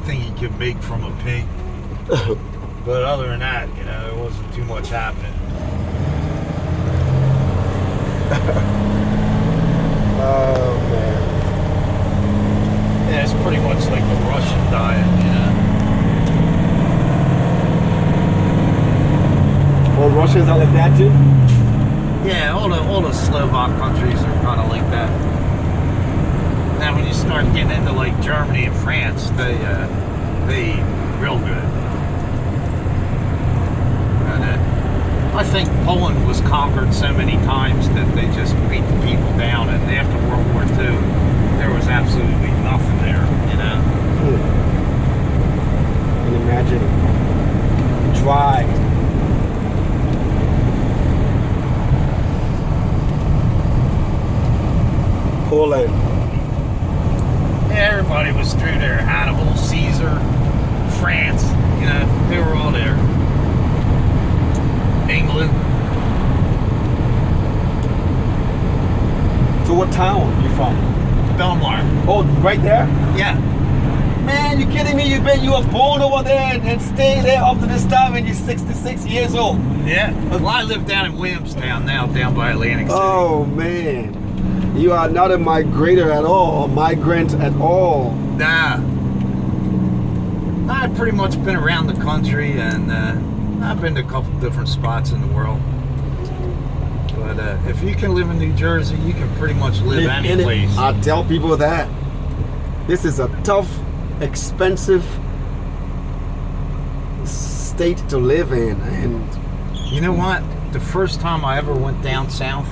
everything you could make from a pig. But other than that, you know, there wasn't too much happening. Oh man. Yeah, it's pretty much like the Russian diet, you know. Well, Russians are like that too? Yeah, all the Slovak countries are kind of like that. Now, when you start getting into like Germany and France, they eat real good. And I think Poland was conquered so many times that they just beat the people down. And after World War II, there was absolutely nothing there, you know. I can imagine. Dry. Poland. Yeah, everybody was through there. Hannibal, Caesar, France, you know, they were all there. England. So what town you from? Belmar. Oh, right there? Yeah. Man, you kidding me? You bet you were born over there and stay there up to this time and you're 66 years old. Yeah. Well, I live down in Williamstown now, down by Atlantic City. Oh, man. You are not a migrator at all, a migrant at all. Nah. I've pretty much been around the country, and I've been to a couple different spots in the world. But if you can live in New Jersey, you can pretty much live any place. I tell people that. This is a tough, expensive state to live in. And you know what? The first time I ever went down south,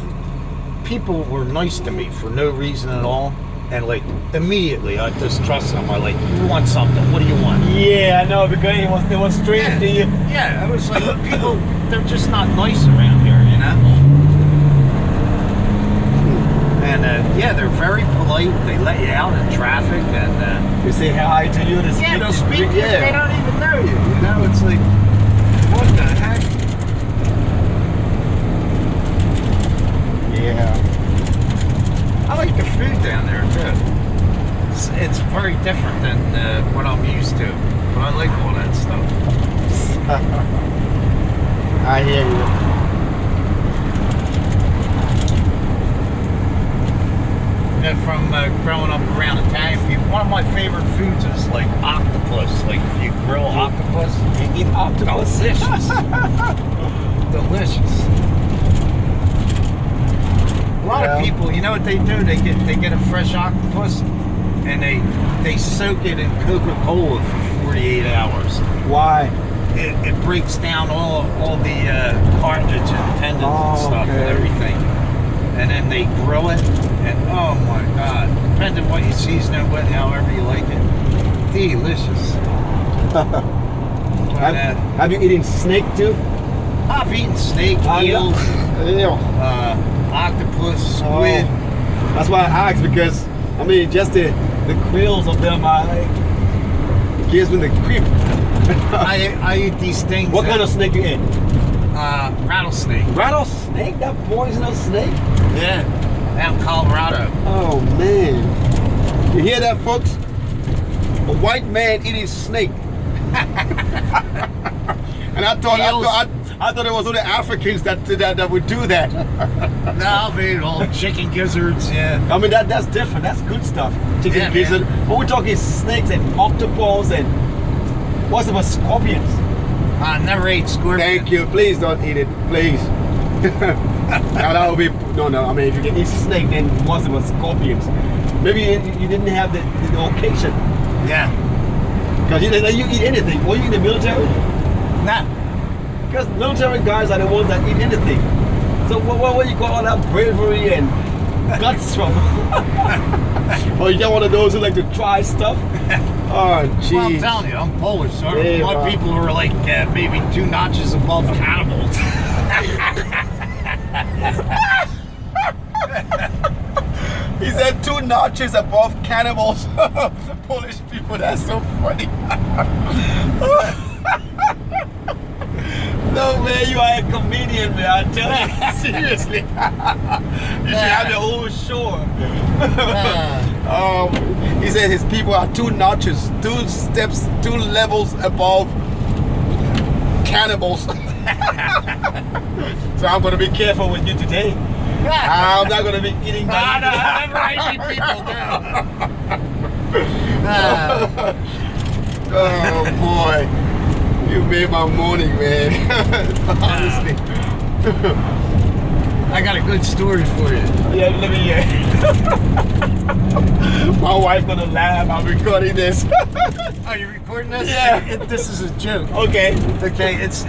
people were nice to me for no reason at all. And like immediately I just trust them. I like, you want something, what do you want? yeah, I know, because it was strange to you. Yeah, I was like, people, they're just not nice around here, you know? And yeah, they're very polite. They let you out in traffic, and They say hi to you. yeah, they'll speak. Yeah. They don't even know you. You know, it's like, what the heck? Yeah. I like the food down there too. It's very different than what I'm used to, but I like all that stuff. I hear you. From growing up around Italian people, one of my favorite foods is like octopus. Like if you grill octopus, You eat octopus. delicious. Delicious. A lot of people, you know what they do? They get a fresh octopus and they soak it in Coca-Cola for 48 hours. Why? It breaks down all the cartilage and tendons and stuff and everything. And then they grill it, and oh my God, depending on what you season it with, however you like it, delicious. Have you eaten snake too? I've eaten snake, eels, octopus, squid. That's why I asked, because I mean, just the quills of them are like, it gives me the creep. I eat these things. What kind of snake you eat? Rattlesnake. Rattlesnake? That poisonous snake? Yeah, out in Colorado. Oh man. You hear that, folks? A white man eating snake. And I thought it was only Africans that would do that. No, I've eaten all chicken gizzards, yeah. I mean, that's different. That's good stuff. Chicken Yeah, gizzard. man. But we're talking snakes and octopus and what's about scorpions? I never ate scorpion. Thank you. Please don't eat it. Please. Now that would be no. I mean, if you can eat snake, then what's about scorpions? Maybe you didn't have the occasion. Yeah. Because you eat anything. Were you in the military? Nah. Because military guys are the ones that eat anything. So where you got all that bravery and guts from? Or you're one of those who like to try stuff? Oh, jeez. Well, I'm telling you, I'm Polish, so Yeah, my people were like maybe 2 notches above cannibals. He said 2 notches above cannibals. Polish people, that's so funny. No, man, you are a comedian, man. I tell you, seriously. You should have your own show. He said his people are 2 notches, 2 steps, 2 levels above cannibals. So I'm gonna be careful with you today. I'm not gonna be eating that. No, I'm never eating people down. Oh boy, you made my morning, man. Honestly. I got a good story for you. Yeah, let me hear. My wife gonna laugh. I'm recording this. Are you recording this? Yeah. This is a joke. Okay. Okay, it's.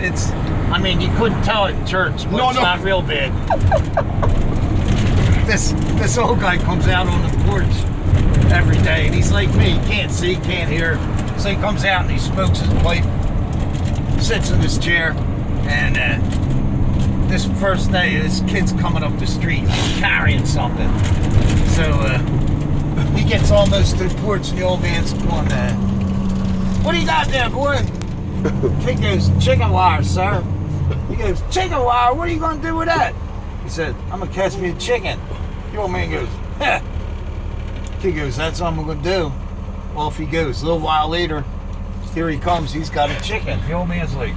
I mean, you couldn't tell it in church, but it's not real bad. This old guy comes out on the porch every day, and he's like me. He can't see, can't hear. So he comes out and he smokes his pipe, sits in his chair, and this first day, this kid's coming up the street carrying something. So he gets almost to the porch, and the old man's going, "What do you got there, boy?" Kid goes, "Chicken wire, sir." He goes, "Chicken wire? What are you going to do with that?" He said, "I'm going to catch me a chicken." The old man goes, "Heh." Kid goes, "That's what I'm going to do." Off he goes. A little while later, here he comes. He's got a chicken. The old man's like,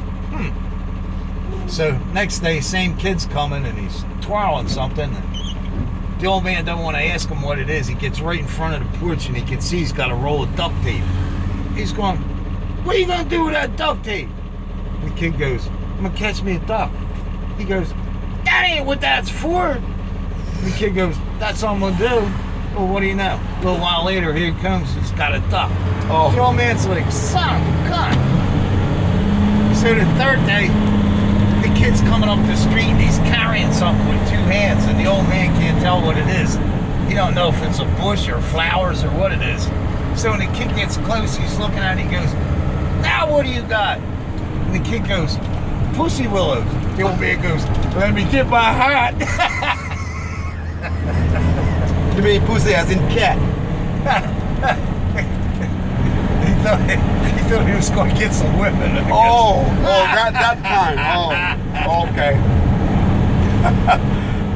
So next day, same kid's coming, and he's twirling something. And the old man don't want to ask him what it is. He gets right in front of the porch, and he can see he's got a roll of duct tape. He's going, "What are you going to do with that duct tape?" And the kid goes, "I'm going to catch me a duck." He goes, "That ain't what that's for." And the kid goes, "That's what I'm going to do." Well, what do you know? A little while later, here he comes. He's got a duck. Oh. The old man's like, "Son of a gun." So the third day, the kid's coming up the street and he's carrying something with 2 hands, and the old man can't tell what it is. He don't know if it's a bush or flowers or what it is. So when the kid gets close, he's looking at it, he goes, "Now what do you got?" And the kid goes, "Pussy willows." The old man goes, "Let me get my hat." You mean pussy as in cat? He thought he was going to get some women. That kind. Oh, okay.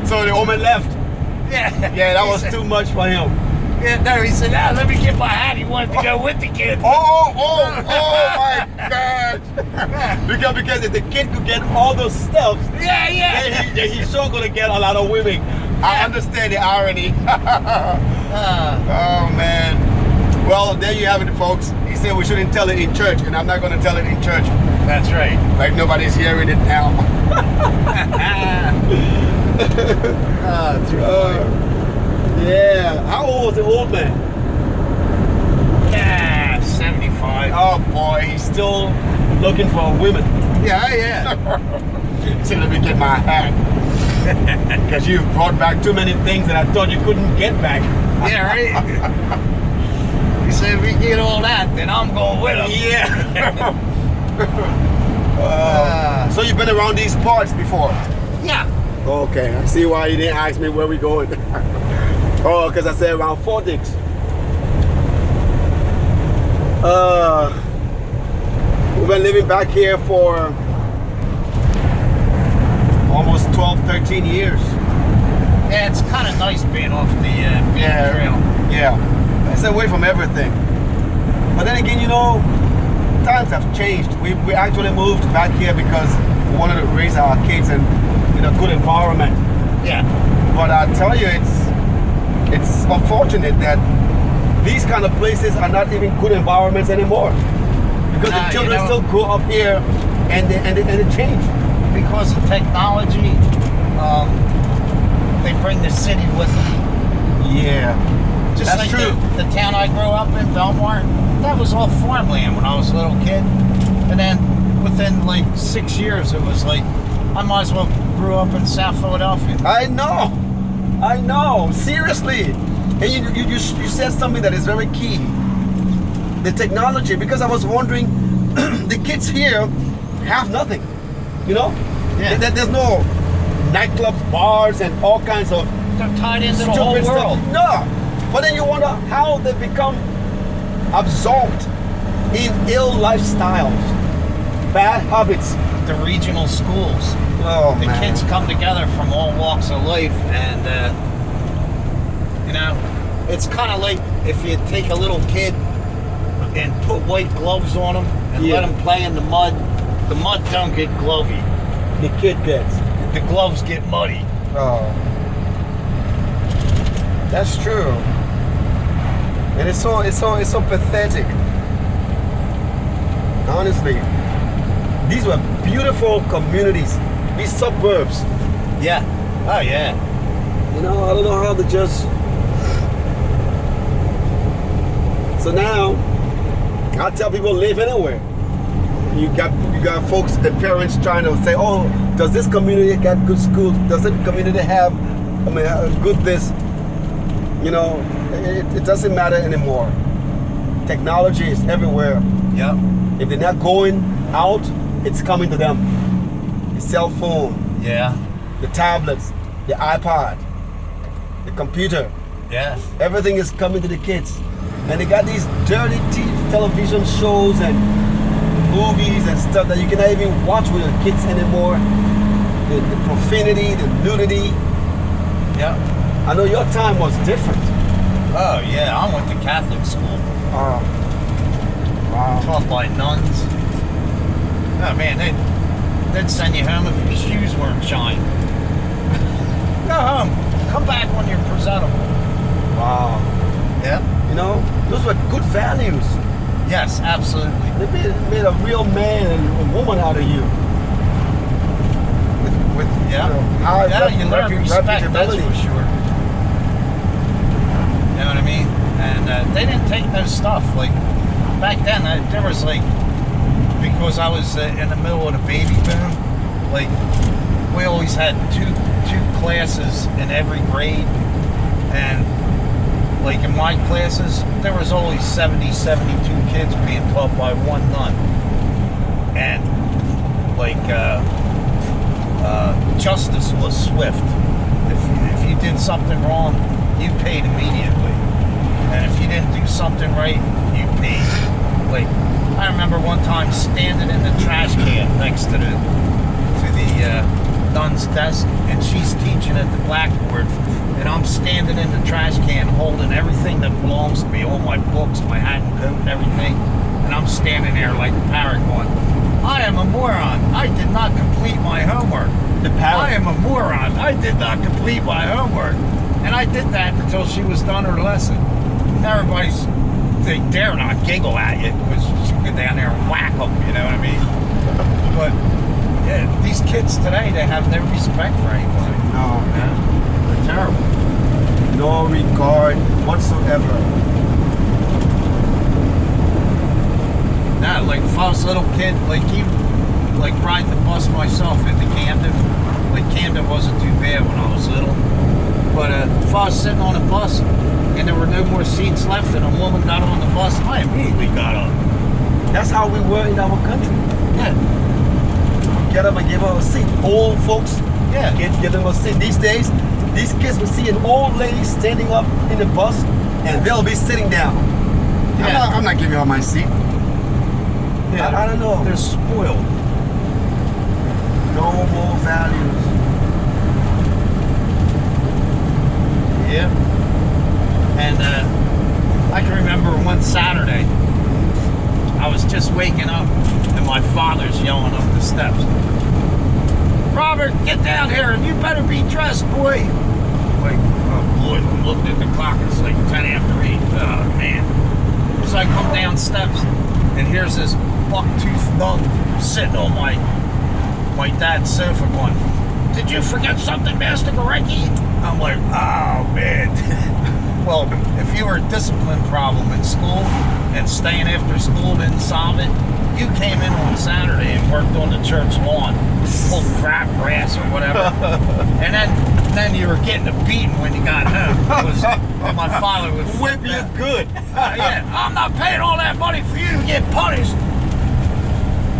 So the old man left. Yeah. Yeah, that was too much for him. Yeah, no, he said, "Let me get my hat." He wanted to go with the kid. Oh my God! because if the kid could get all those stuff, Yeah. then he's sure gonna get a lot of women. I understand the irony. Oh man. Well, there you have it, folks. He said we shouldn't tell it in church, and I'm not gonna tell it in church. That's right. Like nobody's hearing it now. Too funny. Yeah. How old was the old man? Yeah, 75. Oh boy, he's still looking for women. Yeah. So let me get my hat. Because you've brought back too many things that I thought you couldn't get back. Yeah, right? He said, "If we get all that, then I'm going with him." Yeah. So you've been around these parts before? Yeah. Okay, I see why you didn't ask me where we going. Oh, because I said around Fortix. We've been living back here for almost 12, 13 years. Yeah, it's kind of nice being off the trail. Yeah. It's away from everything. But then again, times have changed. We actually moved back here because we wanted to raise our kids in a good environment. Yeah. But I tell you, it's unfortunate that these kind of places are not even good environments anymore. Because the children still grow up here and they change. Because of technology, they bring the city with them. Yeah. Just That's like true. The town I grew up in, Belmar, that was all farmland when I was a little kid. And then within like 6 years, it was like, I might as well grew up in South Philadelphia. I know. Seriously. And you said something that is very key. The technology, because I was wondering, the kids here have nothing. Yeah. There's no nightclubs, bars, and all kinds of They're tied into the stupid whole world. stuff. No. But then you wonder how they become absorbed in ill lifestyles, bad habits. The regional schools. Oh, The man. kids come together from all walks of life, and It's kind of like if you take a little kid and put white gloves on them and let them play in the mud. The mud don't get glovey. The kid gets. The gloves get muddy. Oh. That's true. And it's so pathetic. Honestly. These were beautiful communities. These suburbs. Yeah. Oh yeah. You know, I don't know how to just. So now, I tell people live anywhere. You got folks, the parents trying to say, oh, does this community get good schools? Does this community have, good this? You know, it doesn't matter anymore. Technology is everywhere. Yep. If they're not going out, it's coming to them. The cell phone, Yeah. the tablets, the iPod, the computer. Yeah. Everything is coming to the kids. And they got these dirty television shows and movies and stuff that you cannot even watch with your kids anymore. The profanity, the nudity. Yep. I know your time was different. Oh yeah, I went to Catholic school. Wow. Taught by nuns. Oh man, they'd send you home if your shoes weren't shined. Go home. Come back when you're presentable. Wow. Yep. You know, those were good values. Yes, absolutely. They made a real man and a woman out of you. With Yeah. high You learn respect, that's reputability. for sure. You know what I mean? And they didn't take no stuff. Like, back then, there was like, because I was in the middle of the baby boom, like, we always had two classes in every grade. And, like, in my classes, there was always 70, 72 kids being taught by one nun. And, like, justice was swift. If you did something wrong, you paid immediately. And if you didn't do something right, you paid. Like, I remember one time standing in the trash can next to the nun's desk, and she's teaching at the blackboard, and I'm standing in the trash can holding everything that belongs to me, all my books, my hat and coat and everything, and I'm standing there like a parrot going, I am a moron. I did not complete my homework. The parrot. I am a moron. I did not complete my homework. And I did that until she was done her lesson. They dare not giggle at you because you get down there and whack them, you know what I mean? But yeah, these kids today, they have no respect for anybody. No. Yeah? They're terrible. No regard whatsoever. Nah, like if I was a little kid, like you, like riding the bus myself into Camden, like Camden wasn't too bad when I was little. But if I was sitting on a bus and there were no more seats left and a woman got on the bus, I immediately got up. That's how we were in our country. Yeah. Get up and give her a seat. Old folks, Yeah. give them a seat. These days, these kids will see an old lady standing up in the bus and they'll be sitting down. Yeah. I'm not giving her my seat. Yeah. I don't know. They're spoiled. No more values. Yeah. And I can remember one Saturday, I was just waking up and my father's yelling up the steps. Robert, get down here and you better be dressed, boy. Like, oh boy, I'm looking at the clock, it's like 10 after 8. Oh man. So I come down steps and here's this buck-toothed thug sitting on my dad's sofa going, did you forget something, Master Gorecki? I'm like, oh man. Well, if you were a discipline problem in school and staying after school didn't solve it, you came in on Saturday and worked on the church lawn, pulled crab grass or whatever, and then you were getting a beating when you got home because my father would Whip you good. yeah, I'm not paying all that money for you to get punished.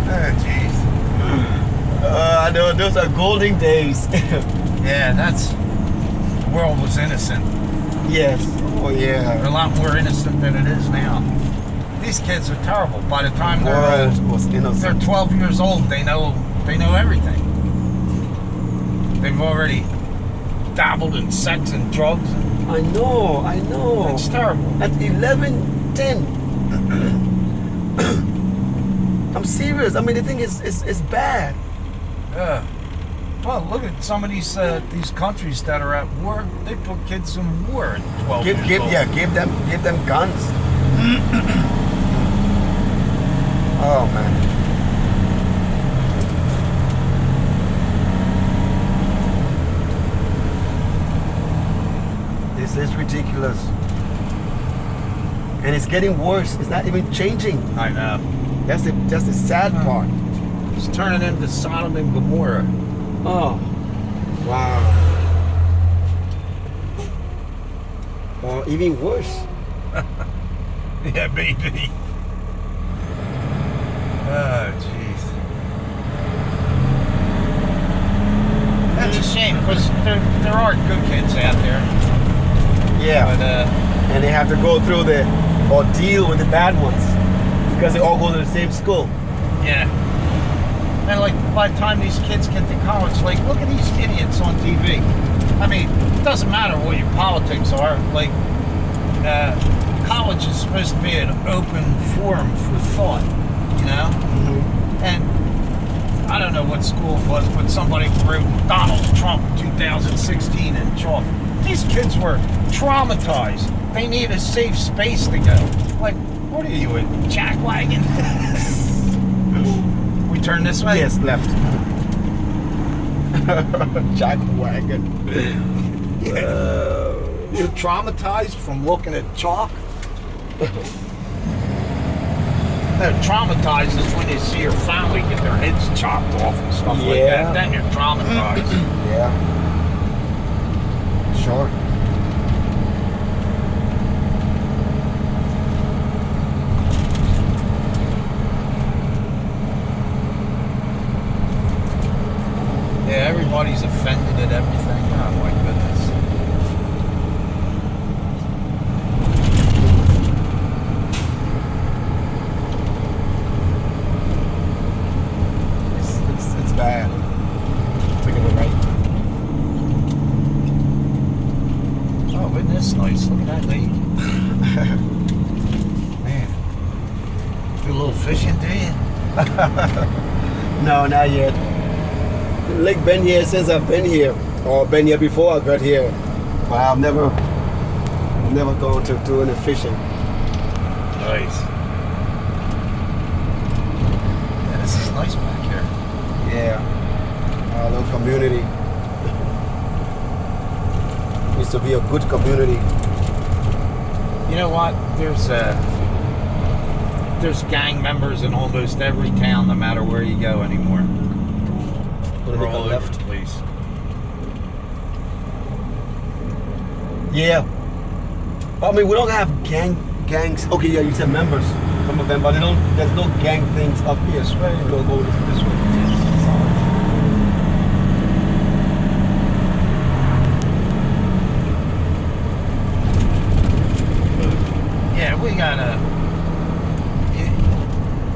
Oh, jeez. I know, those are golden days. Yeah, the world was innocent. Yes. Oh yeah. They're a lot more innocent than it is now. These kids are terrible. By the time The world was innocent. they're 12 years old, they know everything. They've already dabbled in sex and drugs and I know. It's terrible. At 11:10. I'm serious. I mean, the thing is, it's bad. Yeah. Well, look at some of these countries that are at war. They put kids in war at 12 years old. Give them guns. Oh man. This is ridiculous. And it's getting worse. It's not even changing. I know. That's the sad part. It's turning into Sodom and Gomorrah. Oh. Wow. Or even worse. Yeah, baby. Oh, jeez. That's a shame because there are good kids out there. Yeah. But, and they have to go through the ordeal with the bad ones because they all go to the same school. yeah. And like by the time these kids get to college, like look at these idiots on TV. I mean, it doesn't matter what your politics are. Like, college is supposed to be an open forum for thought, you know? Mm-hmm. And I don't know what school it was, but somebody wrote Donald Trump 2016 in chalk. These kids were traumatized. They need a safe space to go. Like, what are you, a jackwagon? We turn this way? Yes, left. Jackwagon. You're traumatized from looking at chalk? Traumatized is when you see your family get their heads chopped off and stuff like that. Then you're traumatized. Yeah. Sure. Yeah, everybody's offended at everything. Oh my goodness. It's bad. Taking it right. Oh, isn't this nice? Look at that lake. Man. Do a little fishing, do you? No, not yet. Lake been here since I've been here, or been here before I got here. But I've never gone to do any fishing. Nice. Yeah, this is nice back here. Yeah, our little community. Used to be a good community. You know what? There's gang members in almost every town, no matter where you go anymore. We're all over the place. Yeah. I mean, we don't have gangs. Okay, yeah, you said members. Some of them, but there's no gang things up here. This way? We'll go this way. Yeah, we gotta.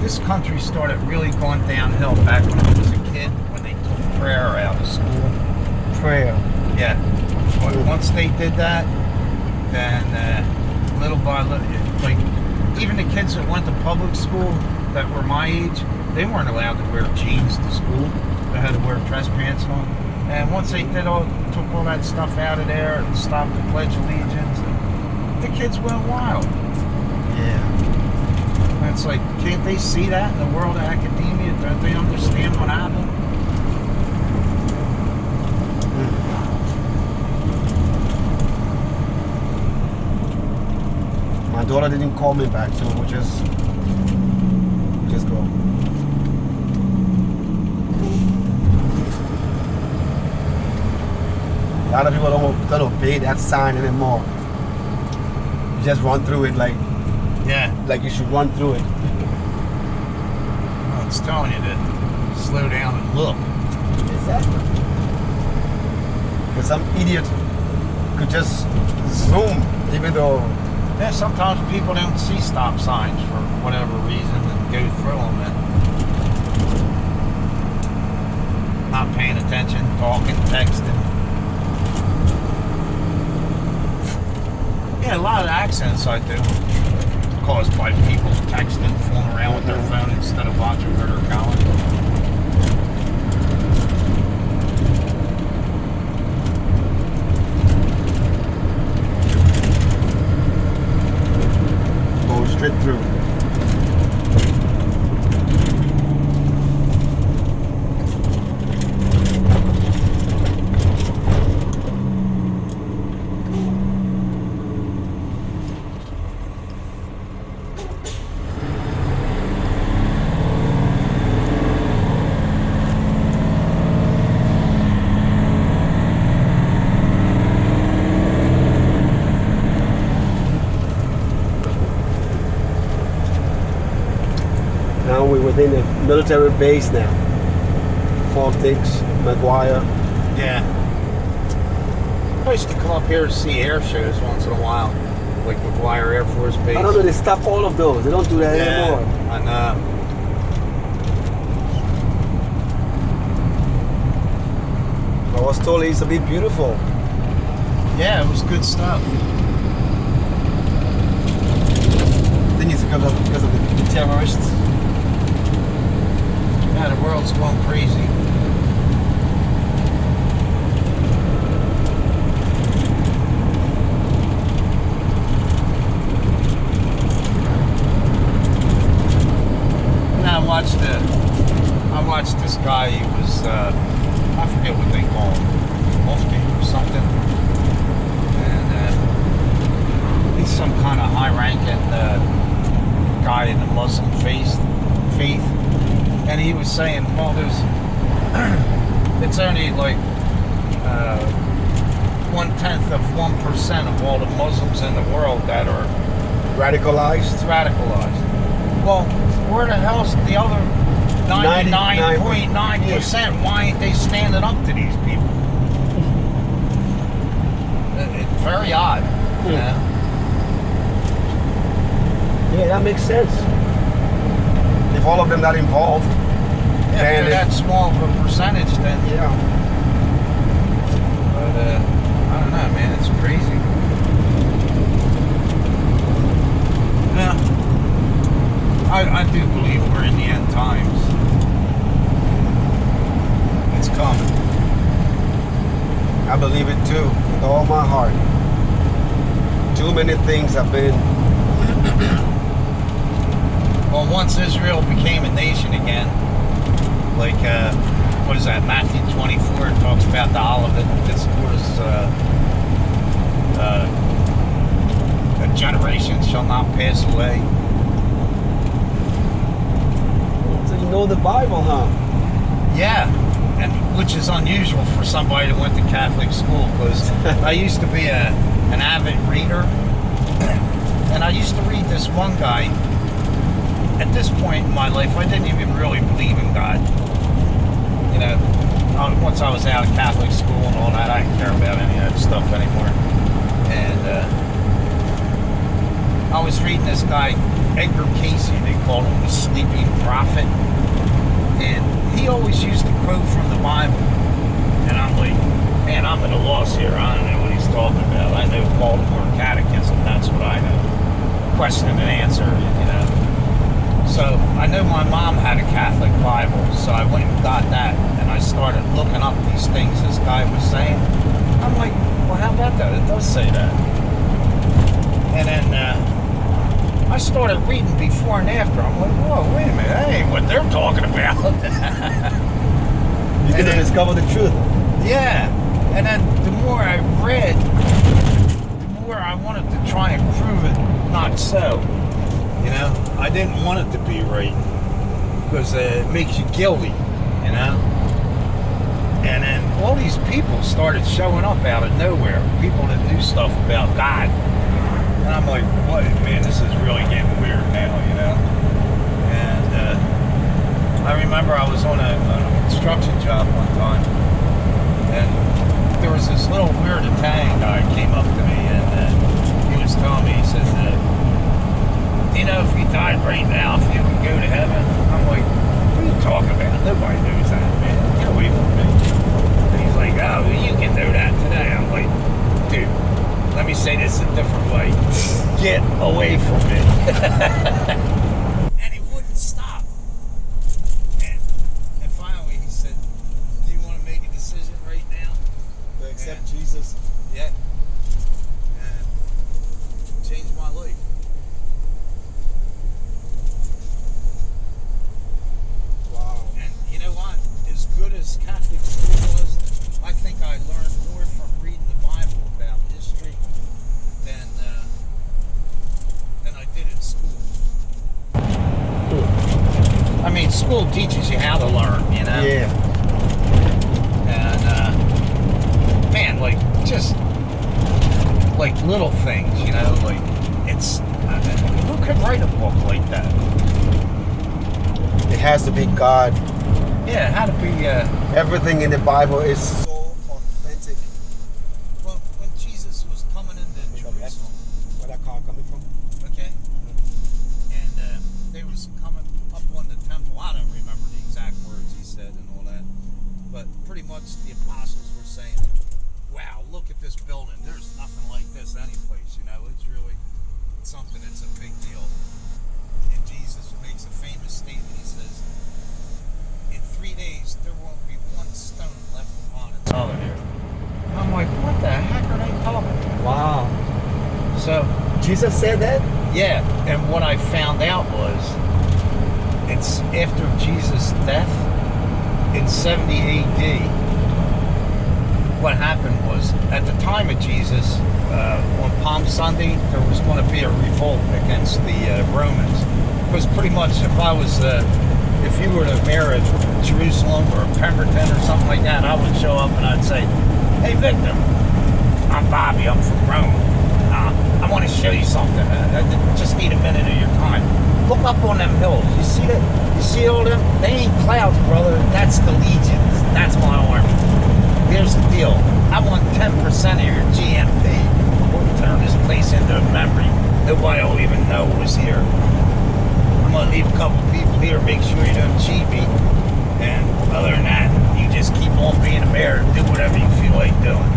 This country started really going downhill back when I was a kid, when they took prayer out of school. Prayer. Yeah. Once they did that, then little by little, like even the kids that went to public school that were my age, they weren't allowed to wear jeans to school. They had to wear dress pants on. And once they took all that stuff out of there and stopped the Pledge of Allegiance, the kids went wild. Yeah. And it's like, can't they see that in the world of academia? Don't they understand what happened? My daughter didn't call me back, so we'll just go. A lot of people don't obey that sign anymore. You just run through it like you should run through it. Well, it's telling you to slow down and look. Exactly. Because some idiot could just zoom, even though. Yeah, sometimes people don't see stop signs for whatever reason and go through them and not paying attention, talking, texting. Yeah, a lot of accents I do caused by people texting, fooling around with their phone instead of watching where they're going. Go straight through. Now we're within a military base now. Fortix, Maguire. Yeah. I used to come up here to see air shows once in a while, like McGuire Air Force Base. I don't know, they stopped all of those. They don't do that anymore. I know. I was told it used to be beautiful. Yeah, it was good stuff. I think it's because of the terrorists. Yeah, the world's going crazy. And I watched this guy. He was I forget what they call him, Mufti or something. And he's some kind of high-ranking guy in the Muslim faith. And he was saying, well, it's only like 1/10 of 1% of all the Muslims in the world that are Radicalized. Well, where the hell's the other 99.9%? Why ain't they standing up to these people? It's very odd. Yeah. Yeah, that makes sense. If all of them got involved, Yeah, if they're that small of a percentage, then yeah. But I don't know, man. It's crazy. Yeah, I do believe we're in the end times. It's coming. I believe it too, with all my heart. Too many things have been. Well, once Israel became a nation again, like, what is that, Matthew 24, it talks about the Olivet Discourse, a generation shall not pass away. So you know the Bible, huh? Yeah, and which is unusual for somebody that went to Catholic school, because I used to be an avid reader, and I used to read this one guy. At this point in my life, I didn't even really believe in God. You know, once I was out of Catholic school and all that, I didn't care about any of that stuff anymore. And I was reading this guy, Edgar Casey, they called him the Sleeping Prophet. And he always used to quote from the Bible. And I'm like, man, I'm at a loss here. I don't know what he's talking about. I know Baltimore Catechism, that's what I know. Question and answer, you know. So I know my mom had a Catholic Bible, so I went and got that, and I started looking up these things this guy was saying. I'm like, well, how about that? It does say that. And then I started reading before and after. I'm like, whoa, wait a minute, that ain't what they're talking about. You can discover the truth. Yeah, and then the more I read, the more I wanted to try and prove it not so. You know, I didn't want it to be right because it makes you guilty, you know. And then all these people started showing up out of nowhere, people that do stuff about God. And I'm like, what, man, this is really getting weird now, you know. And I remember I was on an construction job one time, and there was this little weird Italian guy came up to me, and he was telling me, he said, you know, if you died right now, if you would go to heaven. I'm like, what are you talking about? Nobody knows that, man. Get away from me. And he's like, oh, well, you can know that today. I'm like, dude, let me say this a different way. Get away from me. And he wouldn't stop. And finally he said, do you want to make a decision right now? To accept Jesus. Yeah. And changed my life. Wow. And you know what? As good as Catholic school was, I think I learned more from reading the Bible about history than I did in school. I mean, school teaches you how to learn, you know? Yeah. And, man, like, just, like, little things, you know? Like, it's, who could write a book like that? It has to be God. Yeah, how to be, Everything in the Bible is so authentic. well, when Jesus was coming into Jerusalem, Where that car coming from? okay, and they was coming up on the temple. I don't remember the exact words he said and all that, but pretty much the apostles were saying, wow, look at this building. There's nothing like this anyplace, you know. It's really something. It's a big deal. And Jesus makes a famous statement. He says, in 3 days, there won't be one stone left upon its other. I'm like, what the heck are they talking about? Wow. So, Jesus said that? yeah, and what I found out was, it's after Jesus' death, in 70 AD, what happened was, at the time of Jesus, on Palm Sunday, there was going to be a revolt against the Romans. Because pretty much, if you were the mayor of Jerusalem or Pemberton or something like that, I would show up and I'd say, hey Victor, I'm Bobby, I'm from Rome. I want to show you something. I just need a minute of your time. Look up on them hills. You see that? You see all them? They ain't clouds, brother. That's the legions. That's my army. Here's the deal. I want 10% of your GMP. We'll turn this place into a memory. Nobody will even know who's here. I'm going to leave a couple people here, make sure you don't cheat me. And other than that, you just keep on being a mayor and do whatever you feel like doing.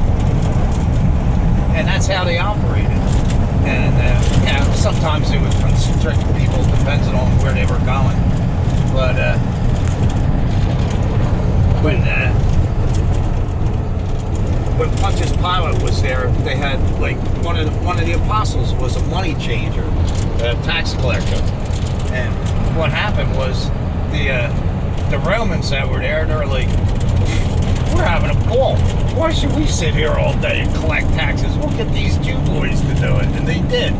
And that's how they operated. And sometimes they would constrict people depending on where they were going. But when Pontius Pilate was there, they had like one of the apostles was a money changer, a tax collector. And what happened was the Romans that were there, they're like, we're having a ball. Why should we sit here all day and collect taxes? We'll get these Jew boys to do it. And they did.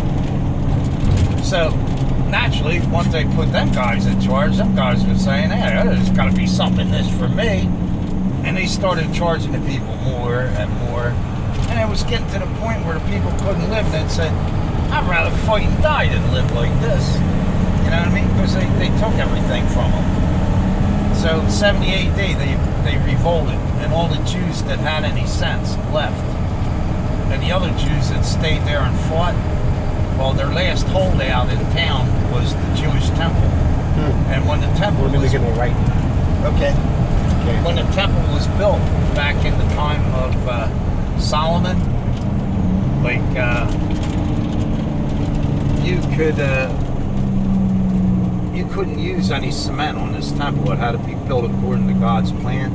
So, naturally, once they put them guys in charge, them guys were saying, hey, there's got to be something in this for me. And they started charging the people more and more. And it was getting to the point where the people couldn't live. And they'd say, I'd rather fight and die than live like this. You know what I mean? Because they took everything from them. So 70 AD, they revolted, and all the Jews that had any sense left. And the other Jews that stayed there and fought, well, their last holdout in town was the Jewish temple. And when the temple was... Okay. When the temple was built back in the time of Solomon, like, you couldn't use any cement on this temple. It had to be built according to God's plan.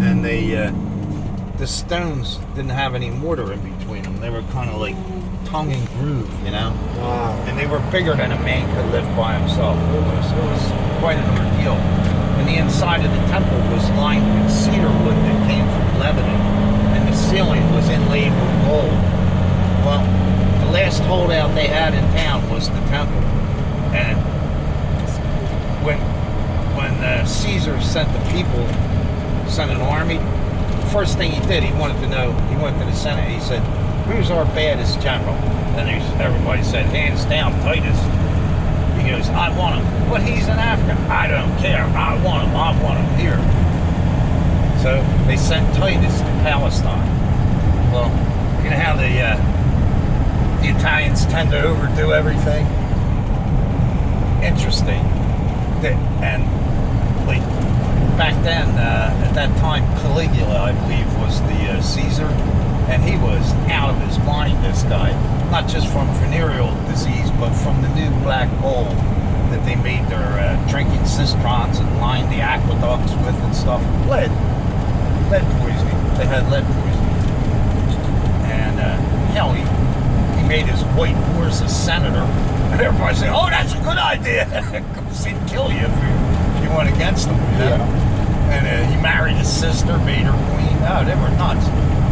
And the stones didn't have any mortar in between them. They were kind of like tongue and groove, you know? Wow. And they were bigger than a man could lift by himself. It was quite an ordeal. And the inside of the temple was lined with cedar wood that came from Lebanon. And the ceiling was inlaid with gold. Well, the last holdout they had in town was the temple. And when Caesar sent an army, the first thing he did, he went to the Senate, he said, who's our baddest general? And everybody said, hands down, Titus. He goes, I want him. But he's an African. I don't care. I want him here. So they sent Titus to Palestine. Well, you know how the Italians tend to overdo everything? Interesting. And like back then, at that time, Caligula, I believe, was the Caesar. And he was out of his mind, this guy. Not just from venereal disease, but from the new black gold that they made their drinking cisterns and lined the aqueducts with and stuff. Lead poisoning. They had lead poisoning. And hell, he made his white horse a senator. And everybody said, oh, that's a good idea. Because he'd kill you if you went against him, you know? Yeah. And he married his sister, made her queen. Oh, they were nuts.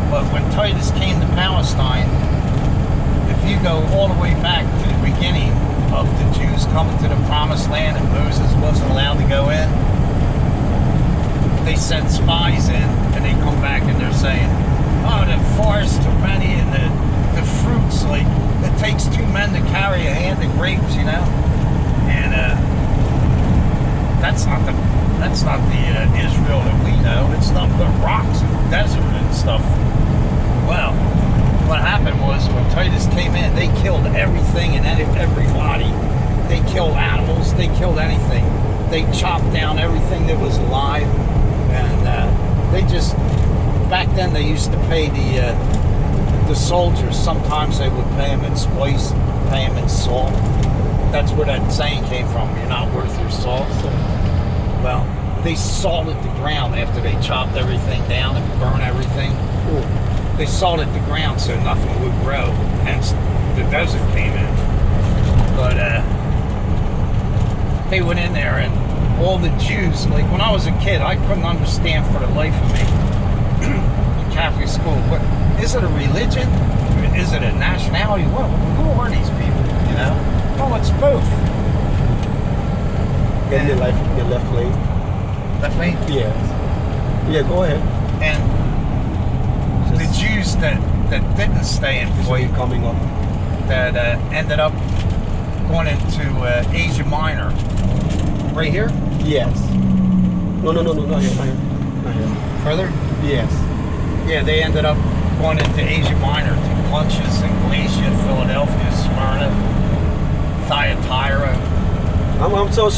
But when Titus came to Palestine, if you go all the way back to the beginning of the Jews coming to the Promised Land and Moses wasn't allowed to go in, they sent spies in and they come back and they're saying, oh, the forests are many and the fruits, like, it takes 2 men to carry a hand of grapes, you know? And that's not the Israel that we know. It's nothing but rocks and desert and stuff. Well, what happened was when Titus came in, they killed everything and everybody. They killed animals. They killed anything. They chopped down everything that was alive. And they just, back then they used to pay the soldiers. Sometimes they would pay them in spice, pay them in salt. That's where that saying came from. You're not worth your salt. Well, they salted the ground after they chopped everything down and burned everything. Ooh. They salted the ground so nothing would grow, hence the desert came in. But they went in there and all the Jews, like when I was a kid, I couldn't understand for the life of me in Catholic school, what is it, a religion? Is it a nationality? Who are these people, you know? Well, it's both. In your left lane. Left lane? Yes. Yeah, go ahead. And the Jews that didn't stay in Foy coming up, that ended up going into Asia Minor. Right here? Yes. No, not here. Not here. Further? Yes. Yeah, they ended up going into Asia Minor to Pontus and Galatia, Philadelphia, Smyrna, Thyatira. I'm so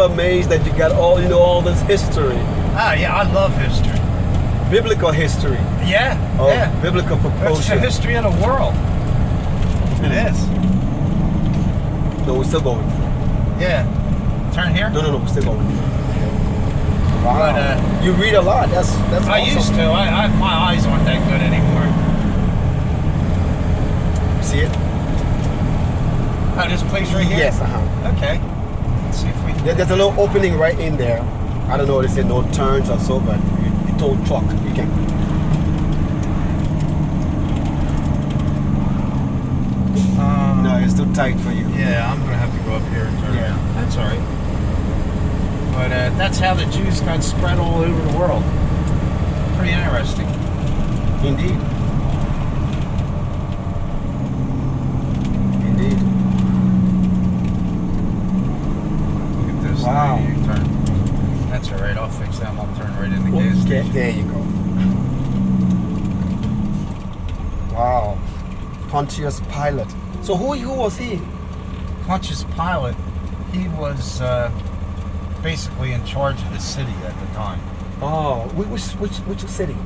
amazed that you got all this history. Ah, yeah, I love history. Biblical history. Yeah, yeah. Biblical proportion. It's the history of the world. It is. No, we're still going. Yeah. Turn here? No, we're still going. Wow. But, you read a lot. That's awesome. I used to. My eyes aren't that good anymore. See it? Oh, this place right here? Yes, Okay. Let's see if we can... There's a little opening right in there. I don't know, they say no turns or so, but you tow truck, you can. No, it's too tight for you. Yeah, I'm going to have to go up here and turn. Yeah. That's all right. But that's how the Jews got spread all over the world. Pretty interesting. Indeed. Wow. You turn. That's all right. I'll fix that. I'll turn right in the gas station. There you go. Wow. Pontius Pilate. So who was he? Pontius Pilate. He was basically in charge of the city at the time. Oh, which city?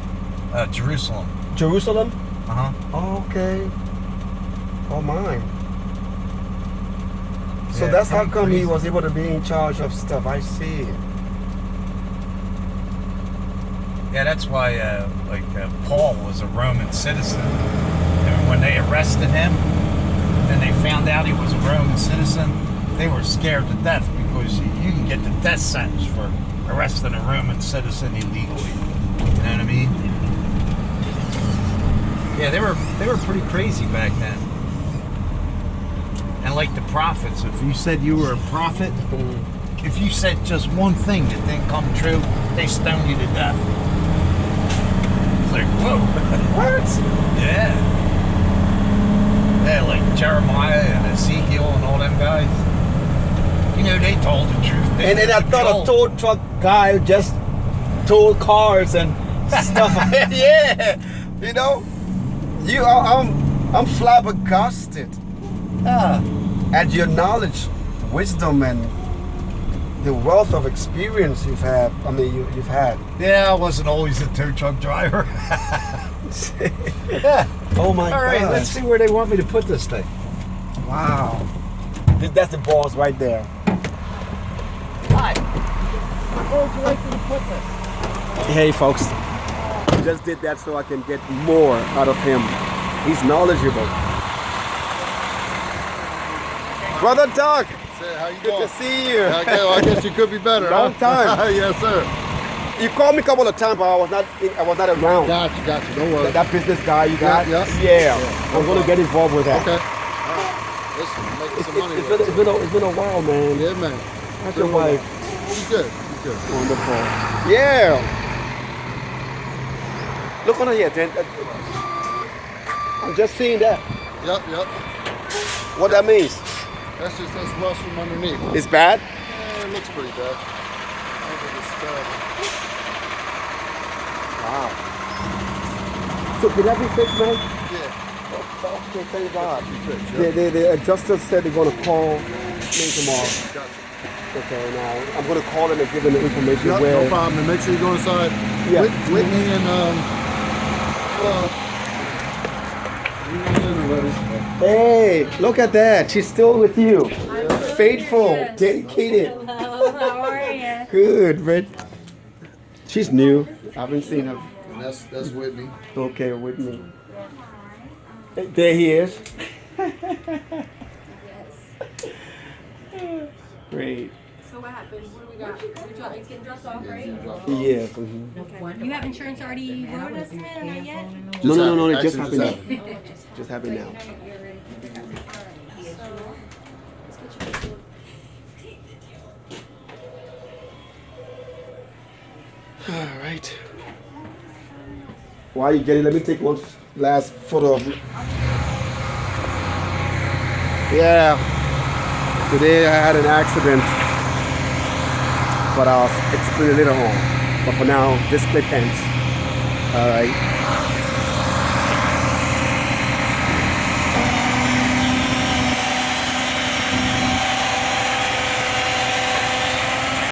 Jerusalem. Jerusalem? Uh-huh. Oh, okay. Oh my. So Yeah, that's how come crazy. he was able to be in charge of stuff. I see. Yeah, that's why Paul was a Roman citizen. And when they arrested him and they found out he was a Roman citizen, they were scared to death because you can get the death sentence for arresting a Roman citizen illegally. You know what I mean? Yeah, they were pretty crazy back then. And like the prophets, if you said you were a prophet, if you said just one thing that didn't come true, they stoned you to death. It's like, whoa. What? Yeah. Yeah, like Jeremiah and Ezekiel and all them guys. You know, they told the truth. And I thought a tow truck guy just towed cars and stuff. Yeah. You know, I'm flabbergasted. At your knowledge, wisdom, and the wealth of experience you've had. I mean, you've had. Yeah, I wasn't always a tow truck driver. Yeah. Oh my All right, God. let's see where they want me to put this thing. Wow. That's the balls right there. Hi. Where would you like me to put this? Hey folks, just did that so I can get more out of him. He's knowledgeable. Brother Doug, Say, how you good doing? to see you. Okay, well, I guess you could be better. Long huh? time. Yes, sir. You called me a couple of times, but I was not around. Gotcha. Don't worry. That business guy you got? Yeah. I'm going to get involved with that. Okay. Let's make some money. It's been a while, man. Yeah, man. How's your wife? She's good. Wonderful. Yeah. Look on here, Dan. I'm just seeing that. Yep. What that means? That's rust from underneath. It's bad? Yeah, it looks pretty bad. I don't think it's bad. Wow. So can that be fixed, man? Yeah. Okay, thank God. Yep. The adjuster said they're going to call me tomorrow. Gotcha. Okay, now I'm going to call them and give them the information Yep, where. no problem. And make sure you go inside. Yeah. Whitney and Hey, look at that. She's still with you. I'm Faithful, good. dedicated. Hello, how are you? Good, man. She's new. I haven't seen her. and that's Whitney. Okay, with me. Hey, there he is. Great. So what happened? What do we got? It's getting dropped off, right? Yes. Mhm. Okay. You have insurance already wrote us in or not yet? No. It just Actually, happened now. Just happened now. All right. Why are you getting? Let me take one last photo of you. Yeah. Today I had an accident, but I'll explain it later on. But for now, just split ends. All right.